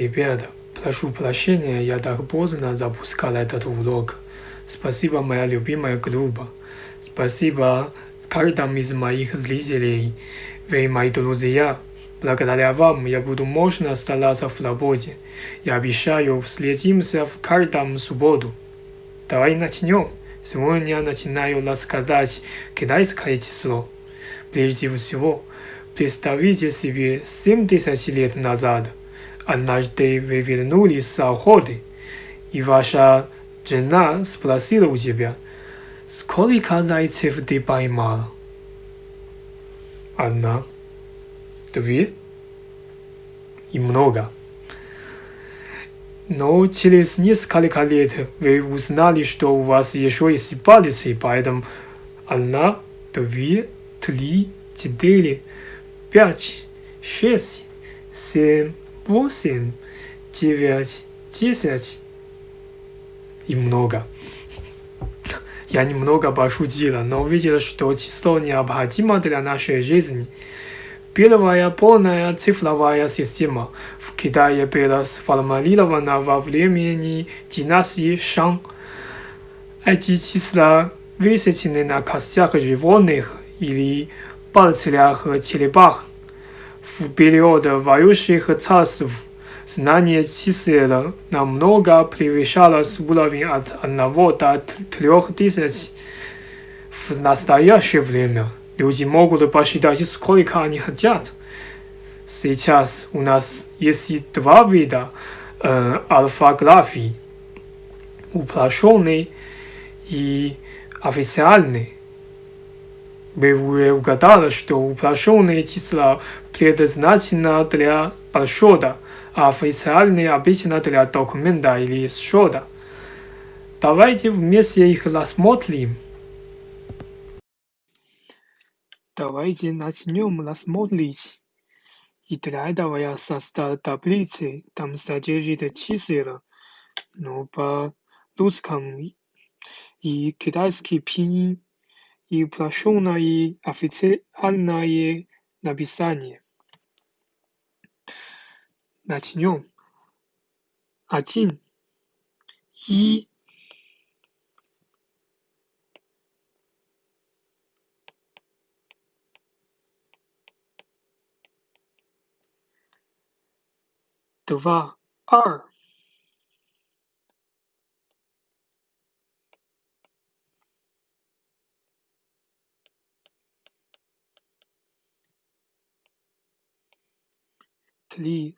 Ребята, прошу прощения, я так поздно запускал этот урок. Спасибо, моя любимая группа. Спасибо каждому из моих зрителей. Вы мои друзья. Благодаря вам я буду мощно стараться в работе. Я обещаю, встретимся в каждом субботу. Давай начнем. Сегодня я начинаю рассказать китайское число. Прежде всего, представьте себе 70 лет назад. Однажды вы вернулись с охоты, и ваша жена спросила у тебя, сколько зайцев ты поймал? 1, 2 и много. Но через несколько лет вы узнали, что у вас еще есть пальцы, поэтому 1, 2, 3, 4, 5, 6, 7, 8, 9, 10 и много. Я немного пошутила, но увидела, что число необходимо для нашей жизни. Первая полная цифровая система в Китае была сформулирована во времени династии Шан. Эти числа высечены на костях животных или панцирях черепах. В период воющих царств знание чисел намного превышало уровень от 1 до 3000. В настоящее время люди могут посчитать, сколько они хотят. Сейчас у нас есть 2 вида орфографии: упрощенный и официальный. Вы уже угадали, что упрощенные числа предназначены для подсчета, а официальные обычно для документа или счета. Давайте вместе их рассмотрим. Давайте начнем рассмотреть. И для этого я создал таблицы, там содержит числа, но по-русскому и китайский пинyin, и упрощенное и официальное написание. Начнем. 1, 1, 2, 2, 3, 3,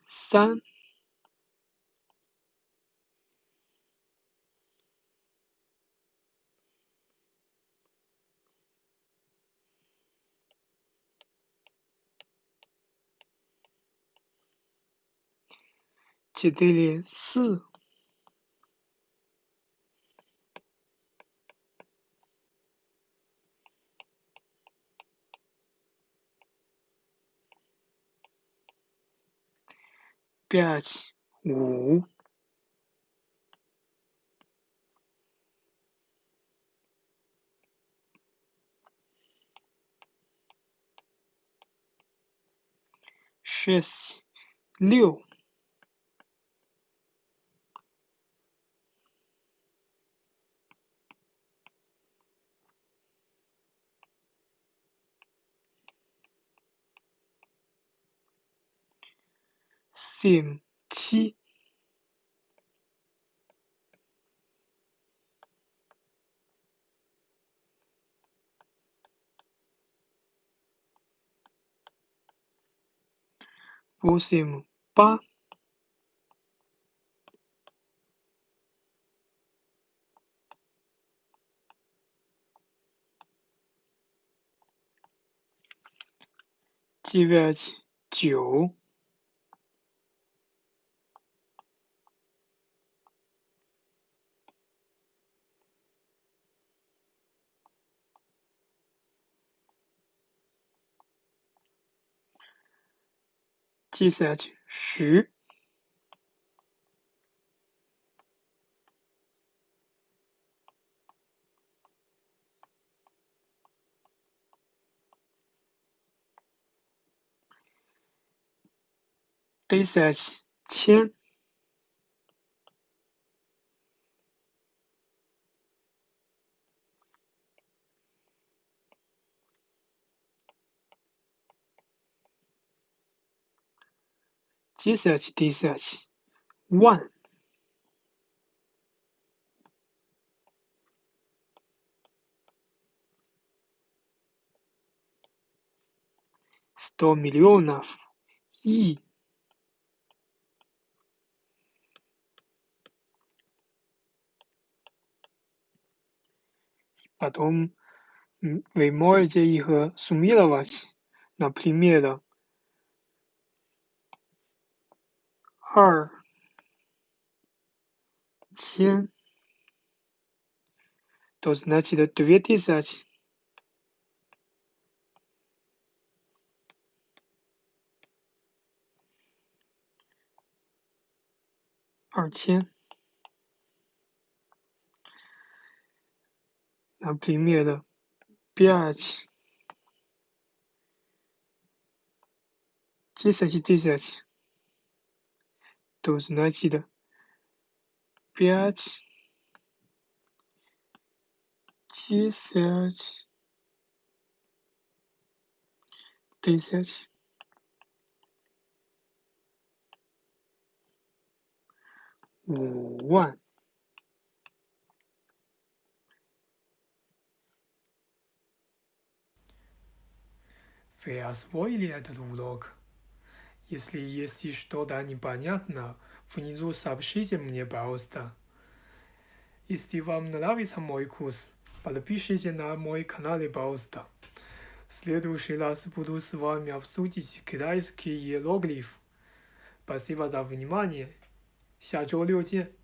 4, 4, 5, 5, 6, 6, 7, 7, 8, 8, 9, 9, 10, 10, 10, 1000, 10 1 100 миллионов и потом вы можете их суммировать, например, 2000, то значит 2000. 2000, например, 5 10 тысяч, то значит 5 10 тысяч. 5万。Вы освоили этот урок? Если есть что-то непонятно, внизу сообщите мне, пожалуйста. Если вам нравится мой курс, подпишитесь на мой канал, пожалуйста. В следующий раз буду с вами обсудить китайский иероглиф. Спасибо за внимание. 下周6见。